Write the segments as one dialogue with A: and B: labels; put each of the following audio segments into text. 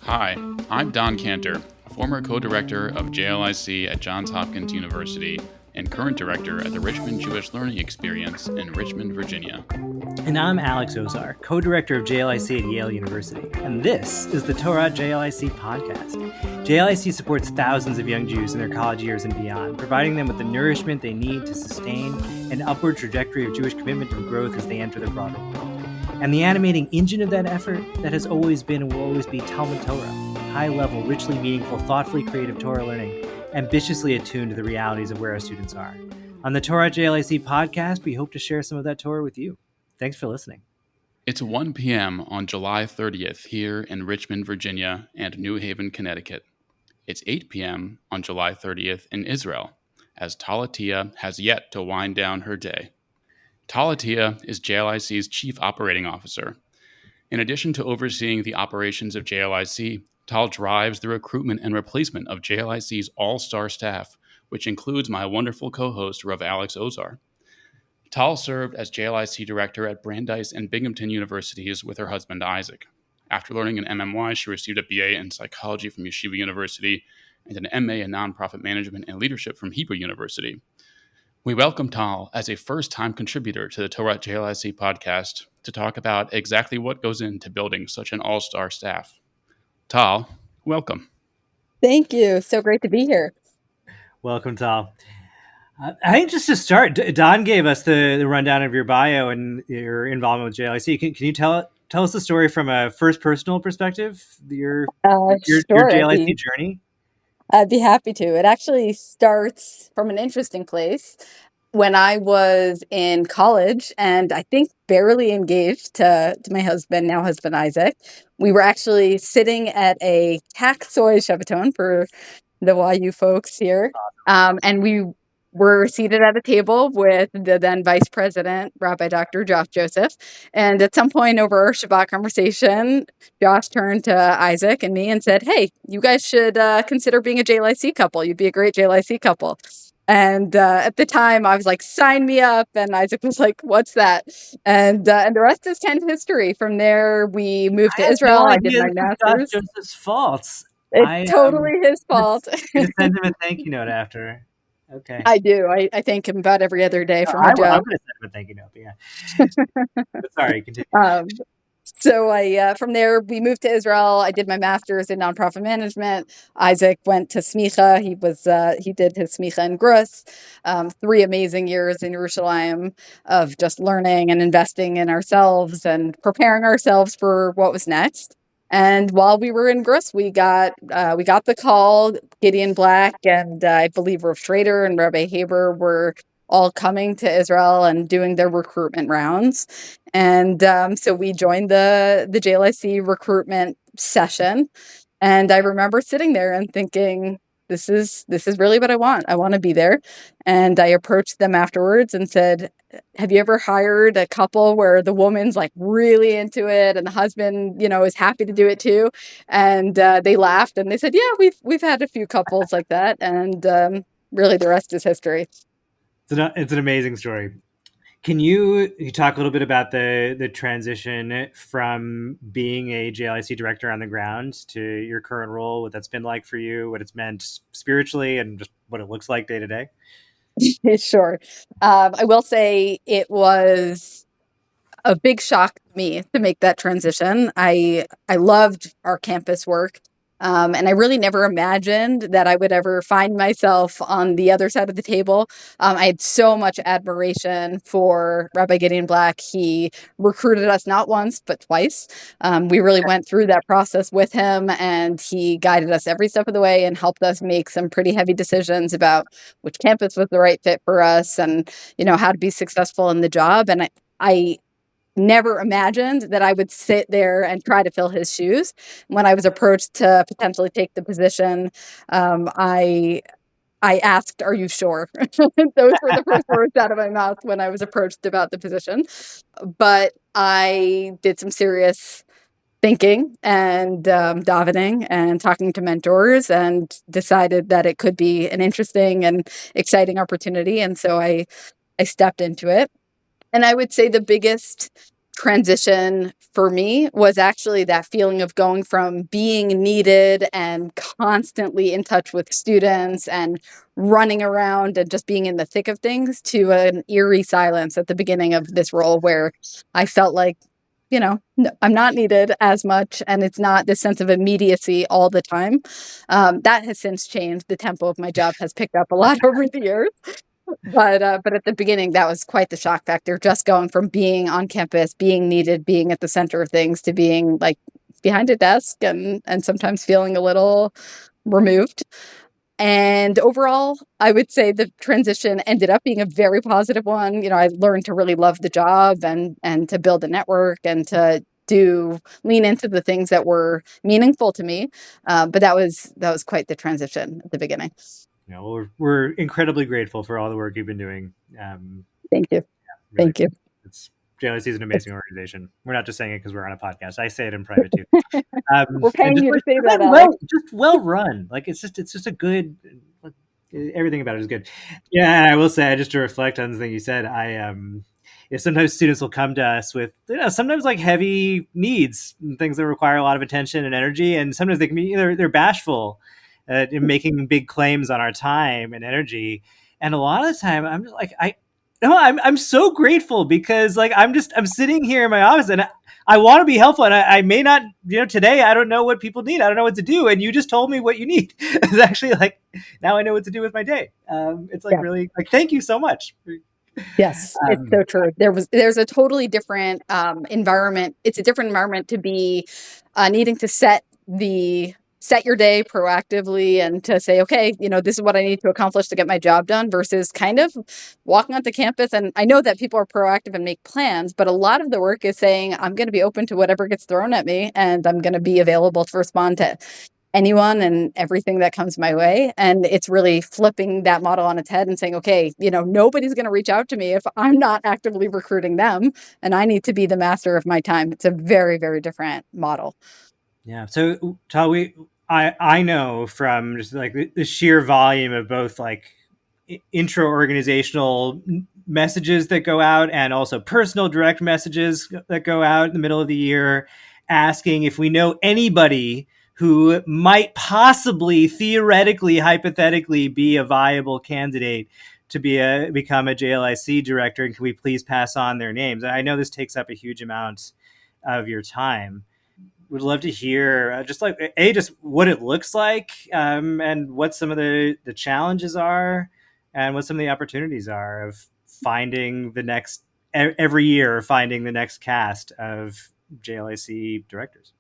A: Hi, I'm Don Cantor, a former co-director of JLIC at Johns Hopkins University and current director at the Richmond Jewish Learning Experience in Richmond, Virginia.
B: And I'm Alex Ozar, co-director of JLIC at Yale University, and this is the Torah JLIC Podcast. JLIC supports thousands of young Jews in their college years and beyond, providing them with the nourishment they need to sustain an upward trajectory of Jewish commitment and growth as they enter the broader world. And the animating engine of that effort that has always been and will always be Talmud Torah, high-level, richly meaningful, thoughtfully creative Torah learning, ambitiously attuned to the realities of where our students are. On the Torah JLIC Podcast, we hope to share some of that Torah with you. Thanks for listening.
A: It's 1 p.m. on July 30th here in Richmond, Virginia and New Haven, Connecticut. It's 8 p.m. on July 30th in Israel, as Tal Attia has yet to wind down her day. Tal Attia is JLIC's Chief Operating Officer. In addition to overseeing the operations of JLIC, Tal drives the recruitment and replacement of JLIC's all-star staff, which includes my wonderful co-host, Rav Alex Ozar. Tal served as JLIC director at Brandeis and Binghamton Universities with her husband, Isaac. After learning an MMY, she received a BA in psychology from Yeshiva University and an MA in nonprofit management and leadership from Hebrew University. We welcome Tal as a first-time contributor to the Torah JLIC podcast to talk about exactly what goes into building such an all-star staff. Tal, welcome.
C: Thank you. So great to be here.
B: Welcome, Tal. I think just to start, Don gave us the rundown of your bio and your involvement with JLIC. Can you tell us the story from a first personal perspective, your JLIC journey?
C: I'd be happy to. It actually starts from an interesting place. When I was in college and I think barely engaged to my husband, now husband Isaac, we were actually sitting at a Taxoy Shabbaton for the YU folks here. And we were seated at a table with the then vice president, Rabbi Dr. Josh Joseph. And at some point over our Shabbat conversation, Josh turned to Isaac and me and said, "Hey, you guys should consider being a JLIC couple. You'd be a great JLIC couple." And at the time, I was like, "Sign me up." And Isaac was like, "What's that?" And the rest is kind of history. From there, we moved to Israel. I did my master's.
B: It's Joseph's fault.
C: It's totally his fault.
B: You send him a thank you note after. Okay.
C: I do. I thank him about every other day for my job.
B: I'm going to send him a thank you note, yeah. But sorry, continue.
C: So from there, we moved to Israel. I did my master's in nonprofit management. Isaac went to smicha. He did his smicha in Grus. 3 amazing years in Yerushalayim of just learning and investing in ourselves and preparing ourselves for what was next. And while we were in Grus, we got the call. Gideon Black and I believe Rav Schrader and Rabbi Haber were all coming to Israel and doing their recruitment rounds. And so we joined the JLIC recruitment session. And I remember sitting there and thinking, this is really what I want. I want to be there. And I approached them afterwards and said, "Have you ever hired a couple where the woman's like really into it and the husband, is happy to do it too?" And they laughed and they said, "Yeah, we've had a few couples like that." And really the rest is history.
B: It's an amazing story. Can you talk a little bit about the transition from being a JLIC director on the ground to your current role, what that's been like for you, what it's meant spiritually, and just what it looks like day to day?
C: Sure. I will say it was a big shock to me to make that transition. I loved our campus work. And I really never imagined that I would ever find myself on the other side of the table. I had so much admiration for Rabbi Gideon Black. He recruited us not once, but twice. We really went through that process with him, and he guided us every step of the way and helped us make some pretty heavy decisions about which campus was the right fit for us and, how to be successful in the job. And I never imagined that I would sit there and try to fill his shoes. When I was approached to potentially take the position, I asked, "Are you sure?" Those were the first words out of my mouth when I was approached about the position. But I did some serious thinking and davening and talking to mentors and decided that it could be an interesting and exciting opportunity. And so I stepped into it. And I would say the biggest transition for me was actually that feeling of going from being needed and constantly in touch with students and running around and just being in the thick of things to an eerie silence at the beginning of this role where I felt like, I'm not needed as much, and it's not this sense of immediacy all the time. That has since changed. The tempo of my job has picked up a lot over the years. But at the beginning, that was quite the shock factor, just going from being on campus, being needed, being at the center of things, to being like behind a desk and sometimes feeling a little removed. And overall, I would say the transition ended up being a very positive one. I learned to really love the job and to build a network and to lean into the things that were meaningful to me. But that was quite the transition at the beginning.
B: We're incredibly grateful for all the work you've been doing.
C: Thank you. Really, thank you.
B: JLIC is an amazing organization. We're not just saying it because we're on a podcast. I say it in private too.
C: We're paying you to say that.
B: Just well run. Like it's just a good. Everything about it is good. Yeah, and I will say, just to reflect on the thing you said, sometimes students will come to us with sometimes like heavy needs and things that require a lot of attention and energy, and sometimes they can be they're bashful in making big claims on our time and energy. And a lot of the time, I'm just like I'm so grateful because like I'm sitting here in my office and I want to be helpful, and I may not, today I don't know what people need. I don't know what to do, and you just told me what you need. It's actually like now I know what to do with my day. It's like really like thank you so much.
C: Yes, it's so true. There's a totally different environment. It's a different environment to be needing to set your day proactively and to say, okay, this is what I need to accomplish to get my job done, versus kind of walking onto campus. And I know that people are proactive and make plans, but a lot of the work is saying, I'm going to be open to whatever gets thrown at me, and I'm going to be available to respond to anyone and everything that comes my way. And it's really flipping that model on its head and saying, okay, nobody's going to reach out to me if I'm not actively recruiting them, and I need to be the master of my time. It's a very, very different model.
B: Yeah. So Tal, I know from just like the sheer volume of both like intra-organizational messages that go out and also personal direct messages that go out in the middle of the year asking if we know anybody who might possibly, theoretically, hypothetically be a viable candidate to become a JLIC director, and can we please pass on their names? And I know this takes up a huge amount of your time. Would love to hear just what it looks like, and what some of the challenges are, and what some of the opportunities are of finding every year finding the next cast of JLIC directors.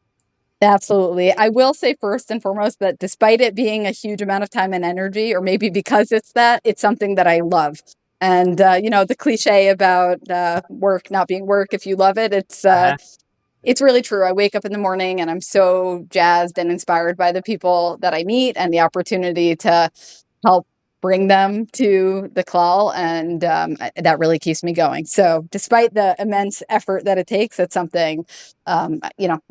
C: Absolutely. I will say first and foremost that despite it being a huge amount of time and energy, or maybe because it's something that I love. And, the cliche about work not being work if you love it, it's really true. I wake up in the morning and I'm so jazzed and inspired by the people that I meet and the opportunity to help bring them to the Klal, and that really keeps me going. So despite the immense effort that it takes, it's something I'm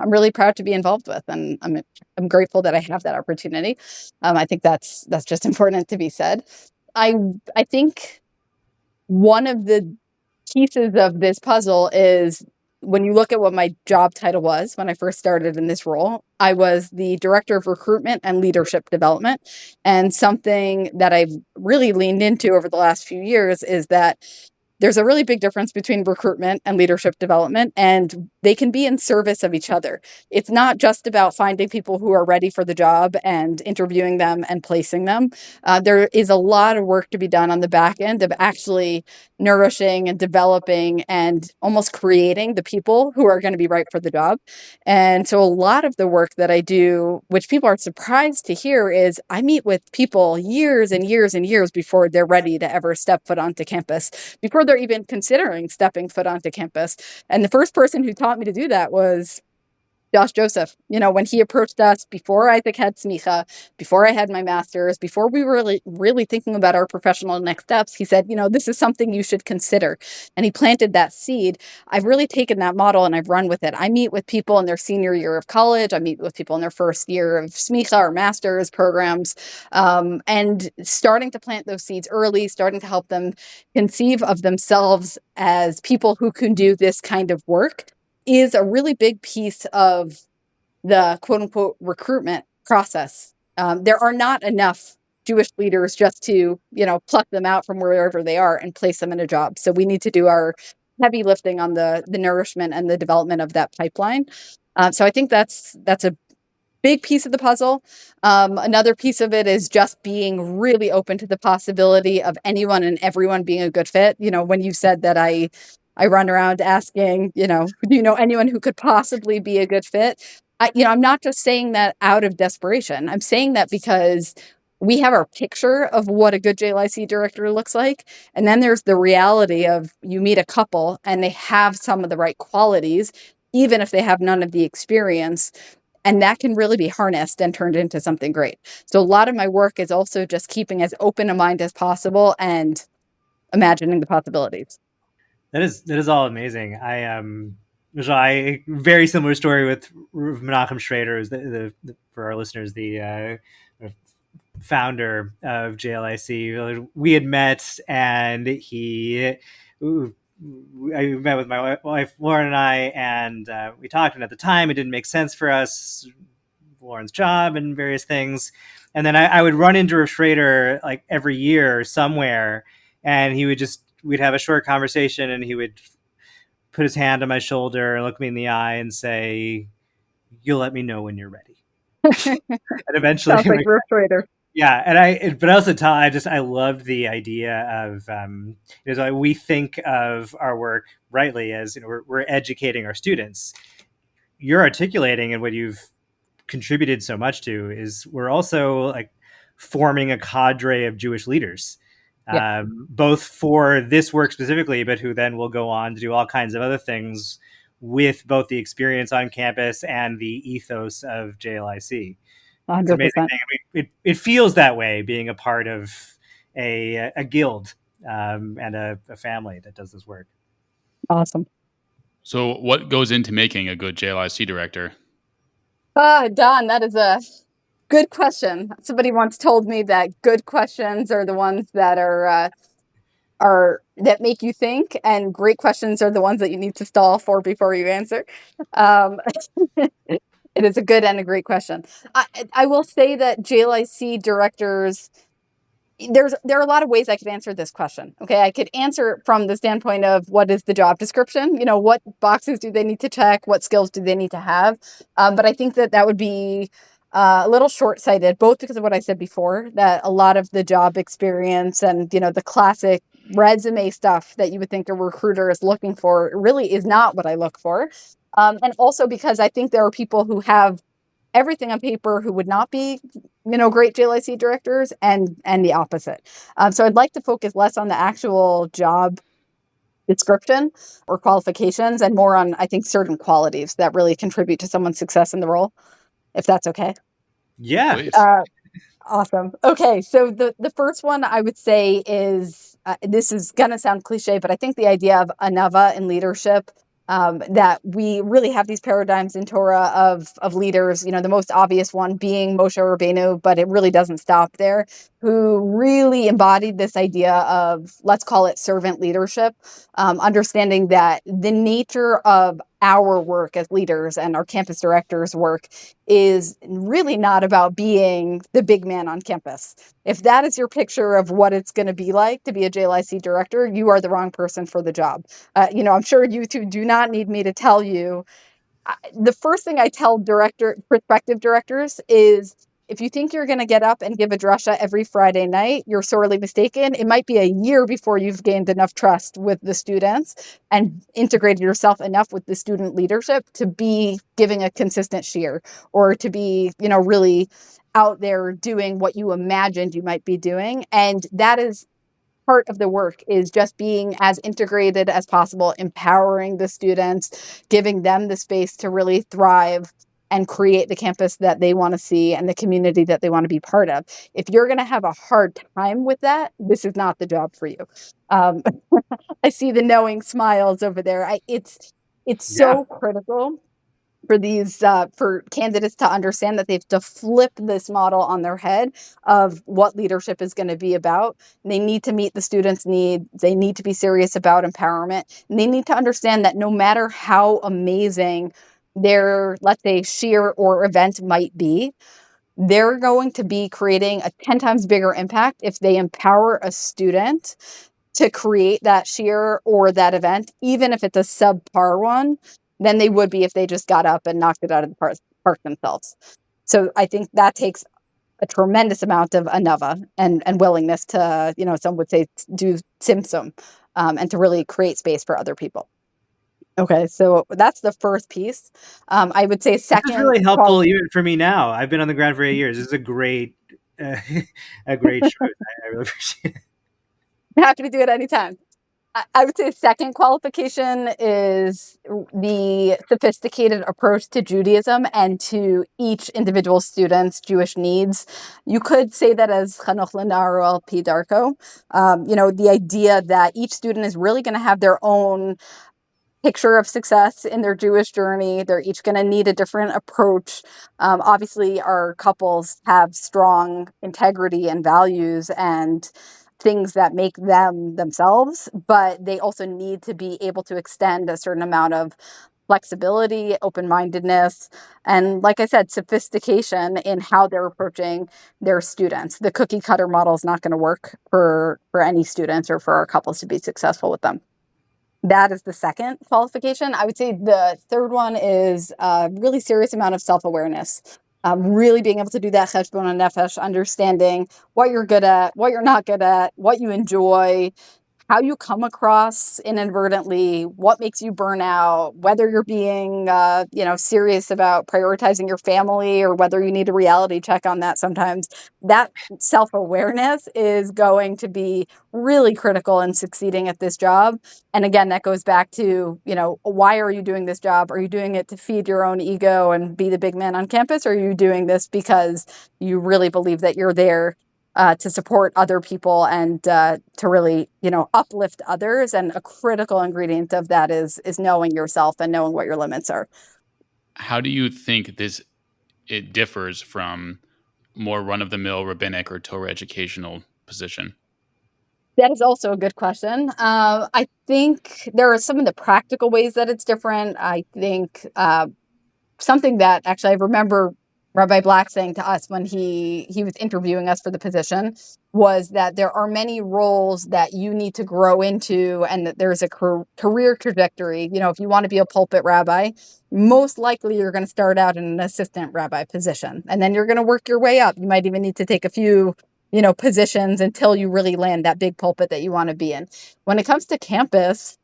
C: really proud to be involved with, and I'm grateful that I have that opportunity. I think that's just important to be said. I think one of the pieces of this puzzle is, when you look at what my job title was when I first started in this role, I was the director of recruitment and leadership development. And something that I've really leaned into over the last few years is that there's a really big difference between recruitment and leadership development, and they can be in service of each other. It's not just about finding people who are ready for the job and interviewing them and placing them. There is a lot of work to be done on the back end of actually nourishing and developing and almost creating the people who are going to be right for the job. And so a lot of the work that I do, which people are surprised to hear, is I meet with people years and years and years before they're ready to ever step foot onto campus, before they're even considering stepping foot onto campus. And the first person who taught me to do that was Josh Joseph. When he approached us before Isaac had smicha, before I had my master's, before we were really thinking about our professional next steps, he said, this is something you should consider. And he planted that seed. I've really taken that model and I've run with it. I meet with people in their senior year of college. I meet with people in their first year of smicha or master's programs, and starting to plant those seeds early, starting to help them conceive of themselves as people who can do this kind of work. is a really big piece of the quote unquote recruitment process. There are not enough Jewish leaders just to, pluck them out from wherever they are and place them in a job. So we need to do our heavy lifting on the nourishment and the development of that pipeline. So I think that's a big piece of the puzzle. Another piece of it is just being really open to the possibility of anyone and everyone being a good fit. When you said that I run around asking, do you know anyone who could possibly be a good fit? I'm not just saying that out of desperation. I'm saying that because we have our picture of what a good JLIC director looks like. And then there's the reality of you meet a couple and they have some of the right qualities, even if they have none of the experience. And that can really be harnessed and turned into something great. So a lot of my work is also just keeping as open a mind as possible and imagining the possibilities.
B: That is all amazing. I very similar story with Menachem Schrader, who's for our listeners, the founder of JLIC. We had met, and I met with my wife Lauren and and we talked. And at the time, it didn't make sense for us, Lauren's job and various things. And then I would run into Schrader like every year somewhere, and we'd have a short conversation, and he would put his hand on my shoulder and look me in the eye and say, "You'll let me know when you're ready." And eventually,
C: sounds like Ruth Schrader.
B: Yeah, but also I loved the idea of we think of our work rightly as we're educating our students. You're articulating, and what you've contributed so much to is we're also like forming a cadre of Jewish leaders. Yeah. Both for this work specifically, but who then will go on to do all kinds of other things with both the experience on campus and the ethos of JLIC. 100%. It's amazing thing. I mean, it feels that way being a part of a guild and a family that does this work.
C: Awesome.
A: So what goes into making a good JLIC director?
C: Don, that is a good question. Somebody once told me that good questions are the ones that are that make you think, and great questions are the ones that you need to stall for before you answer. It is a good and a great question. I will say that JLIC directors, there are a lot of ways I could answer this question. Okay, I could answer it from the standpoint of what is the job description? What boxes do they need to check? What skills do they need to have? But I think that would be a little short-sighted, both because of what I said before, that a lot of the job experience and, the classic resume stuff that you would think a recruiter is looking for really is not what I look for. And also because I think there are people who have everything on paper who would not be, great JLIC directors, and the opposite. So I'd like to focus less on the actual job description or qualifications and more on, I think, certain qualities that really contribute to someone's success in the role, if that's okay.
B: Yeah.
C: Awesome. Okay. So the first one I would say is, this is going to sound cliche, but I think the idea of anava in leadership, that we really have these paradigms in Torah of leaders, the most obvious one being Moshe Rabbeinu, but it really doesn't stop there, who really embodied this idea of, let's call it servant leadership, understanding that the nature of our work as leaders and our campus directors' work is really not about being the big man on campus. If that is your picture of what it's going to be like to be a JLIC director, you are the wrong person for the job. I'm sure you two do not need me to tell you. The first thing I tell prospective directors is, if you think you're going to get up and give a drasha every Friday night, you're sorely mistaken. It might be a year before you've gained enough trust with the students and integrated yourself enough with the student leadership to be giving a consistent shiur, or to be, really out there doing what you imagined you might be doing. And that is part of the work, is just being as integrated as possible, empowering the students, giving them the space to really thrive and create the campus that they want to see and the community that they want to be part of. If you're going to have a hard time with that, this is not the job for you. I see the knowing smiles over there. It's so critical for these for candidates to understand that they have to flip this model on their head of what leadership is going to be about. They need to meet the students' need. They need to be serious about empowerment. And they need to understand that no matter how amazing their, let's say, shiur or event might be, they're going to be creating a 10 times bigger impact if they empower a student to create that shiur or that event, even if it's a subpar one, than they would be if they just got up and knocked it out of the park themselves. So I think that takes a tremendous amount of anava and willingness to, some would say, do tzimtzum, and to really create space for other people. Okay, so that's the first piece. I would say second.
B: This is really helpful even for me now. I've been on the ground for 8 years. This is a great truth. I really appreciate it.
C: I'm happy to do it anytime. I would say second qualification is the sophisticated approach to Judaism and to each individual student's Jewish needs. You could say that as Chanoch L'Na'ar Al Pi Darko, the idea that each student is really going to have their own picture of success in their Jewish journey. They're each going to need a different approach. Obviously, our couples have strong integrity and values and things that make them themselves, but they also need to be able to extend a certain amount of flexibility, open-mindedness, and, like I said, sophistication in how they're approaching their students. The cookie cutter model is not going to work for any students or for our couples to be successful with them. That is the second qualification. I would say the third one is a really serious amount of self-awareness. Really being able to do that cheshbon nefesh, understanding what you're good at, what you're not good at, what you enjoy, how you come across inadvertently, what makes you burn out, whether you're being, serious about prioritizing your family or whether you need a reality check on that sometimes. That self-awareness is going to be really critical in succeeding at this job. And again, that goes back to, why are you doing this job? Are you doing it to feed your own ego and be the big man on campus? Or are you doing this because you really believe that you're there to support other people and to really, uplift others? And a critical ingredient of that is knowing yourself and knowing what your limits are.
A: How do you think it differs from more run-of-the-mill rabbinic or Torah educational position?
C: That is also a good question. I think there are some of the practical ways that it's different. I think something that actually I remember Rabbi Black saying to us when he was interviewing us for the position was that there are many roles that you need to grow into and that there's a career trajectory. If you want to be a pulpit rabbi, most likely you're going to start out in an assistant rabbi position, and then you're going to work your way up. You might even need to take a few positions until you really land that big pulpit that you want to be in. When it comes to campus,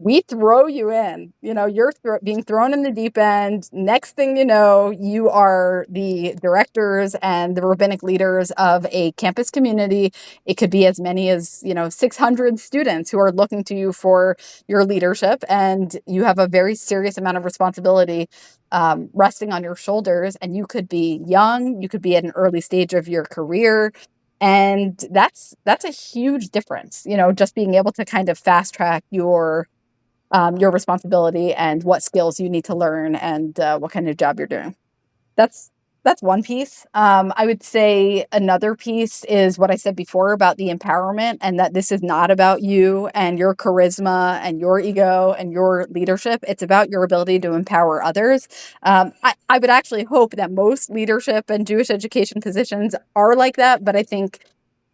C: we throw you in, you're being thrown in the deep end. Next thing you know, you are the directors and the rabbinic leaders of a campus community. It could be as many as, 600 students who are looking to you for your leadership. And you have a very serious amount of responsibility resting on your shoulders. And you could be young, you could be at an early stage of your career. And that's a huge difference, just being able to kind of fast track your responsibility and what skills you need to learn and what kind of job you're doing. That's one piece. I would say another piece is what I said before about the empowerment, and that this is not about you and your charisma and your ego and your leadership. It's about your ability to empower others. I would actually hope that most leadership and Jewish education positions are like that, but I think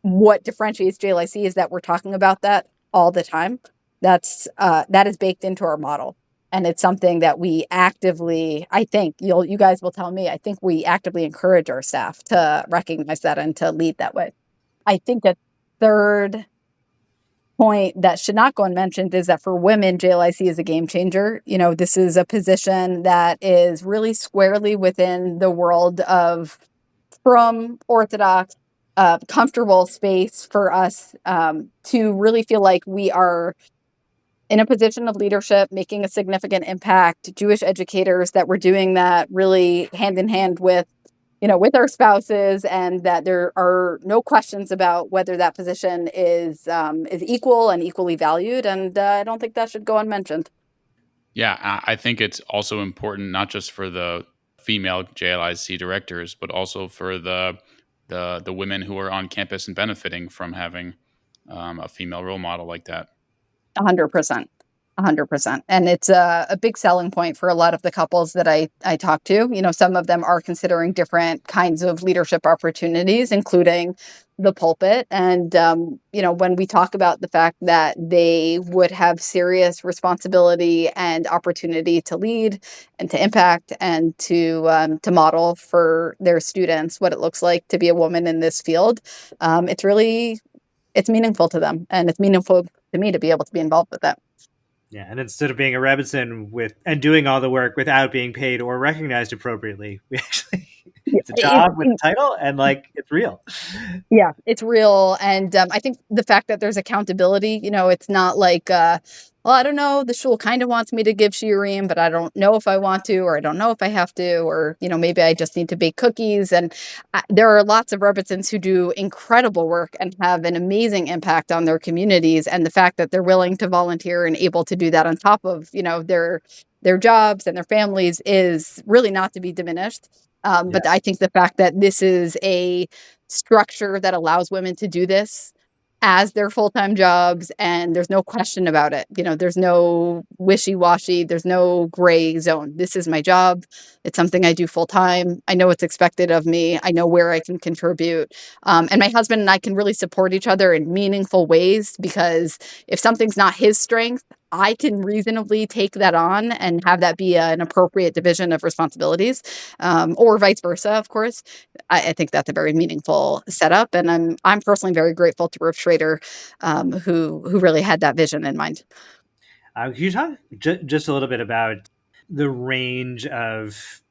C: what differentiates JLIC is that we're talking about that all the time. That is baked into our model. And it's something that we actively, I think, you guys will tell me, I think we actively encourage our staff to recognize that and to lead that way. I think a third point that should not go unmentioned is that for women, JLIC is a game changer. This is a position that is really squarely within the world of from Orthodox, comfortable space for us to really feel like we are in a position of leadership, making a significant impact, Jewish educators that we're doing that really hand in hand with, with our spouses, and that there are no questions about whether that position is equal and equally valued. And I don't think that should go unmentioned.
A: Yeah, I think it's also important not just for the female JLIC directors, but also for the women who are on campus and benefiting from having a female role model like that.
C: 100%. 100%. And it's a big selling point for a lot of the couples that I talk to. Some of them are considering different kinds of leadership opportunities, including the pulpit. And, when we talk about the fact that they would have serious responsibility and opportunity to lead and to impact and to model for their students what it looks like to be a woman in this field, it's meaningful to them, and it's meaningful to me to be able to be involved with that.
B: Yeah, and instead of being a Rebbitzin and doing all the work without being paid or recognized appropriately, we actually it's a job with a title, and it's real.
C: Yeah, it's real, and I think the fact that there's accountability, it's not like, well, I don't know, the shul kind of wants me to give shiurim, but I don't know if I want to, or I don't know if I have to, or maybe I just need to bake cookies. And there are lots of Rebbitzins who do incredible work and have an amazing impact on their communities, and the fact that they're willing to volunteer and able to do that on top of their jobs and their families is really not to be diminished. But I think the fact that this is a structure that allows women to do this as their full-time jobs, and there's no question about it. There's no wishy-washy, there's no gray zone. This is my job. It's something I do full-time. I know what's expected of me. I know where I can contribute. And my husband and I can really support each other in meaningful ways, because if something's not his strength, I can reasonably take that on and have that be an appropriate division of responsibilities, or vice versa, of course. I think that's a very meaningful setup, and I'm personally very grateful to Rav Schrader, who really had that vision in mind.
B: Can you talk just a little bit about the range of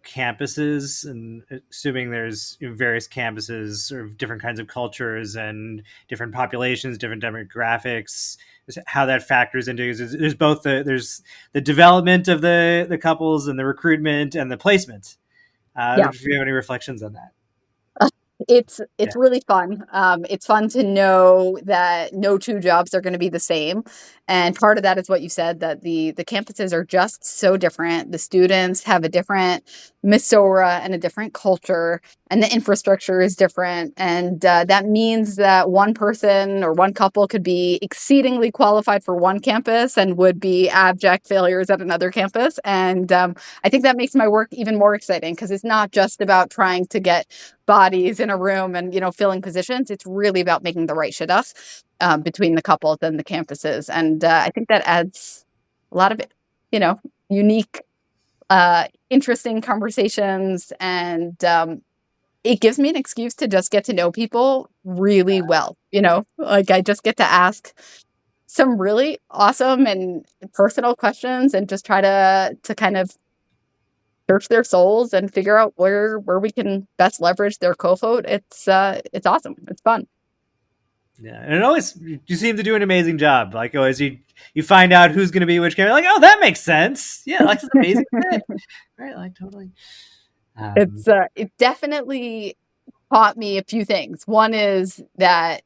B: campuses, and assuming there's various campuses or different kinds of cultures and different populations, different demographics, how that factors into there's both there's the development of the couples and the recruitment and the placement. If you have any reflections on that.
C: It's really fun. It's fun to know that no two jobs are going to be the same. And part of that is what you said, that the campuses are just so different. The students have a different Masorah and a different culture, and the infrastructure is different. And that means that one person or one couple could be exceedingly qualified for one campus and would be abject failures at another campus. And I think that makes my work even more exciting, because it's not just about trying to get bodies in a room and filling positions. It's really about making the right shidduch between the couples and the campuses, and I think that adds a lot of unique, interesting conversations, and it gives me an excuse to just get to know people really well. I just get to ask some really awesome and personal questions and just try to kind of search their souls and figure out where we can best leverage their kohot. It's awesome. It's fun.
B: Yeah, and always you seem to do an amazing job. Always, you find out who's going to be which campus. Oh, that makes sense. Yeah, that's an amazing fit. Right, totally.
C: It definitely taught me a few things. One is that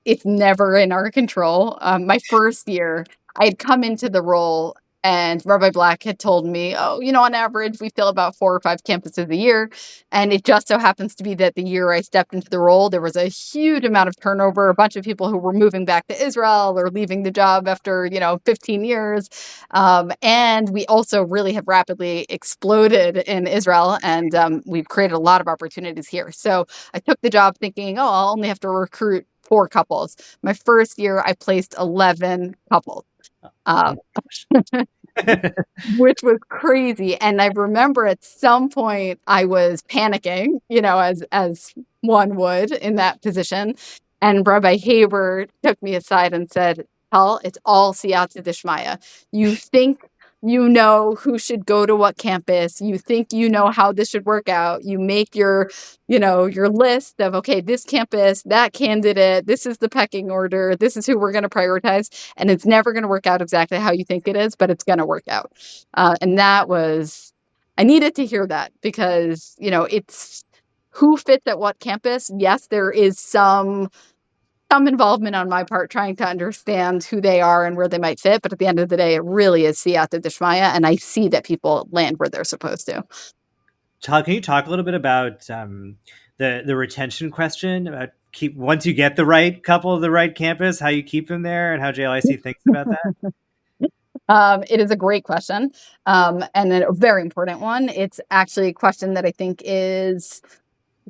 C: it's never in our control. My first year, I had come into the role, and Rabbi Black had told me, on average, we fill about 4 or 5 campuses a year. And it just so happens to be that the year I stepped into the role, there was a huge amount of turnover, a bunch of people who were moving back to Israel or leaving the job after, 15 years. And we also really have rapidly exploded in Israel, and we've created a lot of opportunities here. So I took the job thinking, I'll only have to recruit 4 couples. My first year, I placed 11 couples. Which was crazy. And I remember at some point I was panicking, as one would in that position. And Rabbi Haber took me aside and said, Tal, it's all siyata d'shmaya. You think you know who should go to what campus. You think you know how this should work out. You make your list of, okay, this campus, that candidate, this is the pecking order, this is who we're going to prioritize. And it's never going to work out exactly how you think it is, but it's going to work out. And I needed to hear that, because, it's who fits at what campus. Yes, there is some some involvement on my part trying to understand who they are and where they might fit. But at the end of the day, it really is siyata d'shmaya, and I see that people land where they're supposed to.
B: Tal, can you talk a little bit about the retention question, about once you get the right couple of the right campus, how you keep them there, and how JLIC thinks about that?
C: It is a great question, and a very important one. It's actually a question that I think is,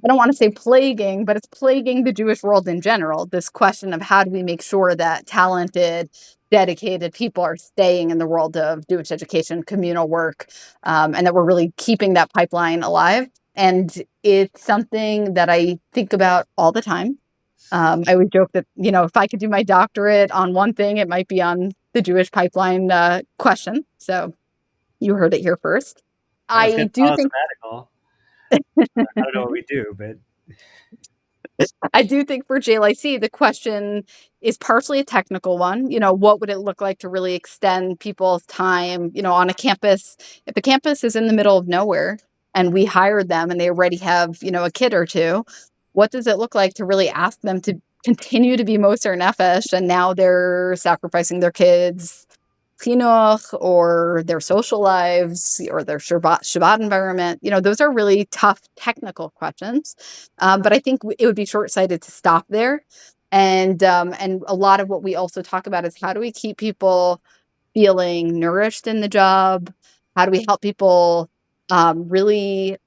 C: I don't want to say plaguing, but it's plaguing the Jewish world in general. This question of how do we make sure that talented, dedicated people are staying in the world of Jewish education, communal work, and that we're really keeping that pipeline alive. And it's something that I think about all the time. I would joke that, if I could do my doctorate on one thing, it might be on the Jewish pipeline question. So you heard it here first. I do think
B: I don't know what we do, but
C: I do think for JLIC, the question is partially a technical one. What would it look like to really extend people's time, on a campus? If the campus is in the middle of nowhere and we hired them and they already have, a kid or two, what does it look like to really ask them to continue to be Moser Nefesh, and now they're sacrificing their kids' chinuch or their social lives or their Shabbat environment? Those are really tough technical questions. But I think it would be short-sighted to stop there. And a lot of what we also talk about is how do we keep people feeling nourished in the job? How do we help people really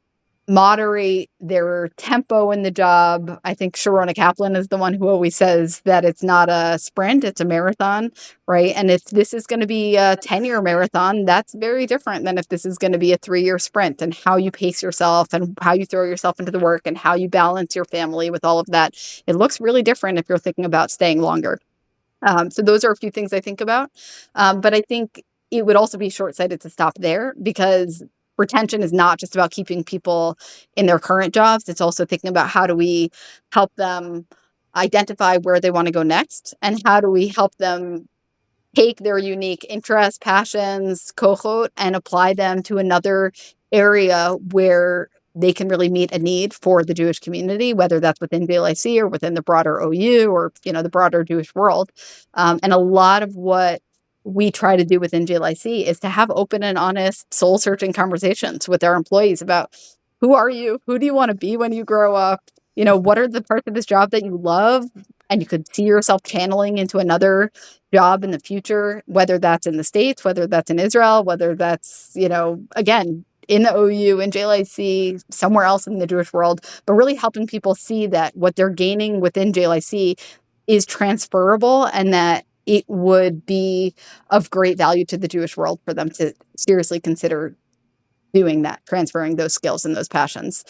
C: moderate their tempo in the job? I think Sharona Kaplan is the one who always says that it's not a sprint, it's a marathon, right? And if this is going to be a 10-year marathon, that's very different than if this is going to be a 3-year sprint, and how you pace yourself and how you throw yourself into the work and how you balance your family with all of that. It looks really different if you're thinking about staying longer. So those are a few things I think about. But I think it would also be short-sighted to stop there, because retention is not just about keeping people in their current jobs. It's also thinking about how do we help them identify where they want to go next, and how do we help them take their unique interests, passions, kochot, and apply them to another area where they can really meet a need for the Jewish community, whether that's within JLIC or within the broader OU or, the broader Jewish world. And a lot of what we try to do within JLIC is to have open and honest, soul-searching conversations with our employees about, who are you? Who do you want to be when you grow up? What are the parts of this job that you love and you could see yourself channeling into another job in the future, whether that's in the States, whether that's in Israel, whether that's, again, in the OU, in JLIC, somewhere else in the Jewish world, but really helping people see that what they're gaining within JLIC is transferable, and that it would be of great value to the Jewish world for them to seriously consider doing that, transferring those skills and those passions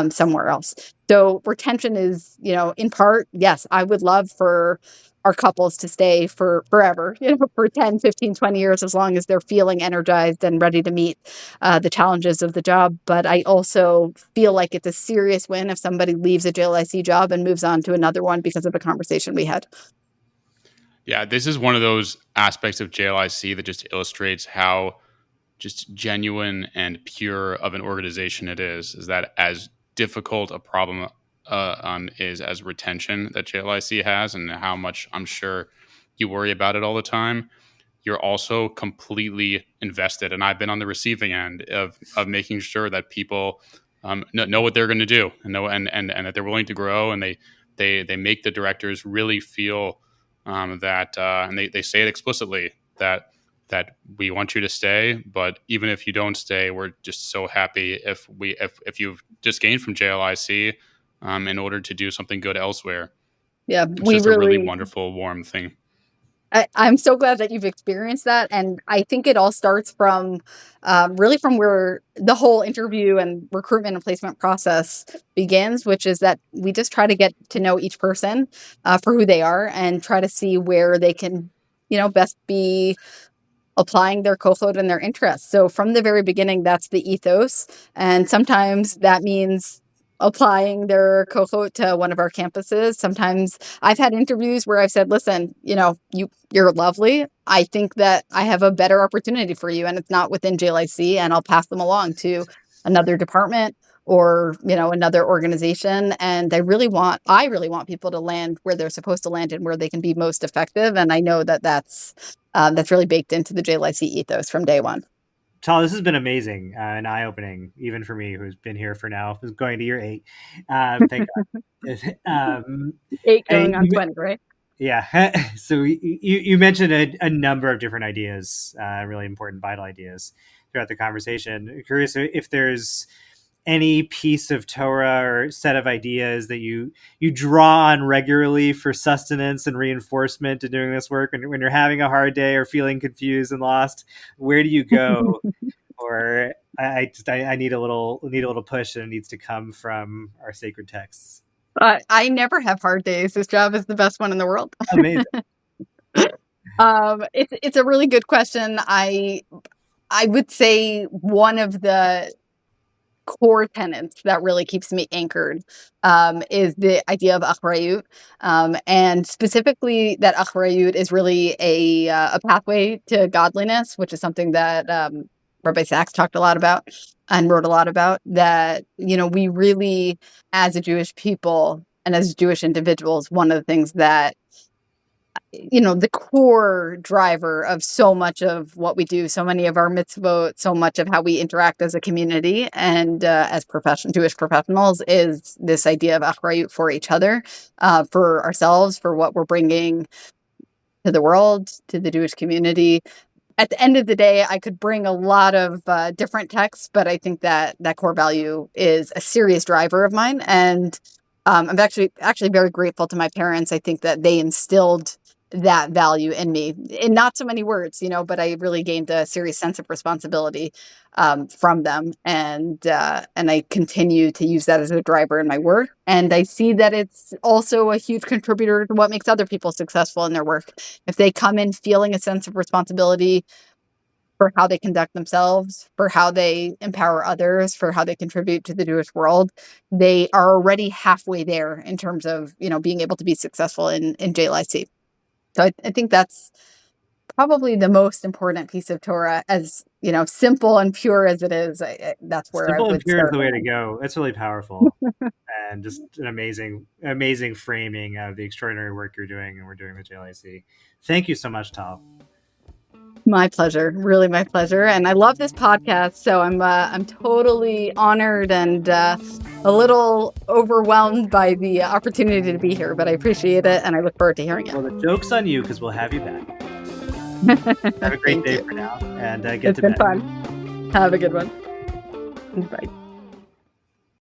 C: somewhere else. So retention is, in part, yes, I would love for our couples to stay for forever, for 10, 15, 20 years, as long as they're feeling energized and ready to meet the challenges of the job. But I also feel like it's a serious win if somebody leaves a JLIC job and moves on to another one because of the conversation we had.
A: Yeah, this is one of those aspects of JLIC that just illustrates how just genuine and pure of an organization it is that as difficult a problem is as retention that JLIC has, and how much I'm sure you worry about it all the time, you're also completely invested. And I've been on the receiving end of making sure that people know what they're going to do, and know and that they're willing to grow, and they make the directors really feel that and they say it explicitly that we want you to stay, but even if you don't stay, we're just so happy if you've just gained from JLIC in order to do something good elsewhere.
C: Yeah,
A: it's just a really wonderful, warm thing.
C: I'm so glad that you've experienced that. And I think it all starts from really from where the whole interview and recruitment and placement process begins, which is that we just try to get to know each person for who they are, and try to see where they can, best be applying their kochot and their interests. So from the very beginning, that's the ethos. And sometimes that means applying their kochot to one of our campuses. Sometimes I've had interviews where I've said, listen, you're lovely. I think that I have a better opportunity for you, and it's not within JLIC, and I'll pass them along to another department or, another organization. And I really want people to land where they're supposed to land and where they can be most effective. And I know that that's really baked into the JLIC ethos from day one.
B: Tal, this has been amazing and eye-opening, even for me, who's been here for now, who's going to year 8. Thank God.
C: 8 going on 20, right?
B: Yeah. So you mentioned a number of different ideas, really important, vital ideas throughout the conversation. I'm curious if there's any piece of Torah or set of ideas that you draw on regularly for sustenance and reinforcement in doing this work. When you're having a hard day or feeling confused and lost, where do you go? Or I need a little push, and it needs to come from our sacred texts.
C: I never have hard days. This job is the best one in the world.
B: Amazing.
C: It's a really good question. I would say one of the core tenets that really keeps me anchored is the idea of achrayut, and specifically that achrayut is really a pathway to godliness, which is something that Rabbi Sachs talked a lot about and wrote a lot about. That we really, as a Jewish people and as Jewish individuals, one of the things that the core driver of so much of what we do, so many of our mitzvot, so much of how we interact as a community and as Jewish professionals is this idea of achrayut for each other, for ourselves, for what we're bringing to the world, to the Jewish community. At the end of the day, I could bring a lot of different texts, but I think that core value is a serious driver of mine. And I'm actually very grateful to my parents. I think that they instilled that value in me in not so many words, but I really gained a serious sense of responsibility from them. And I continue to use that as a driver in my work. And I see that it's also a huge contributor to what makes other people successful in their work. If they come in feeling a sense of responsibility for how they conduct themselves, for how they empower others, for how they contribute to the Jewish world, they are already halfway there in terms of, being able to be successful in JLIC. So I think that's probably the most important piece of Torah, as simple and pure as it is. That's where
B: simple
C: I would
B: and pure
C: start.
B: Is the way to go. That's really powerful, and just an amazing framing of the extraordinary work you're doing and we're doing with JLIC. Thank you so much, Tal.
C: My pleasure, really my pleasure, and I love this podcast. So I'm totally honored and a little overwhelmed by the opportunity to be here, but I appreciate it and I look forward to hearing it.
B: Well, the joke's on you because we'll have you back. Have a great day for now, and get to bed.
C: It's been fun. Have a good one. Bye.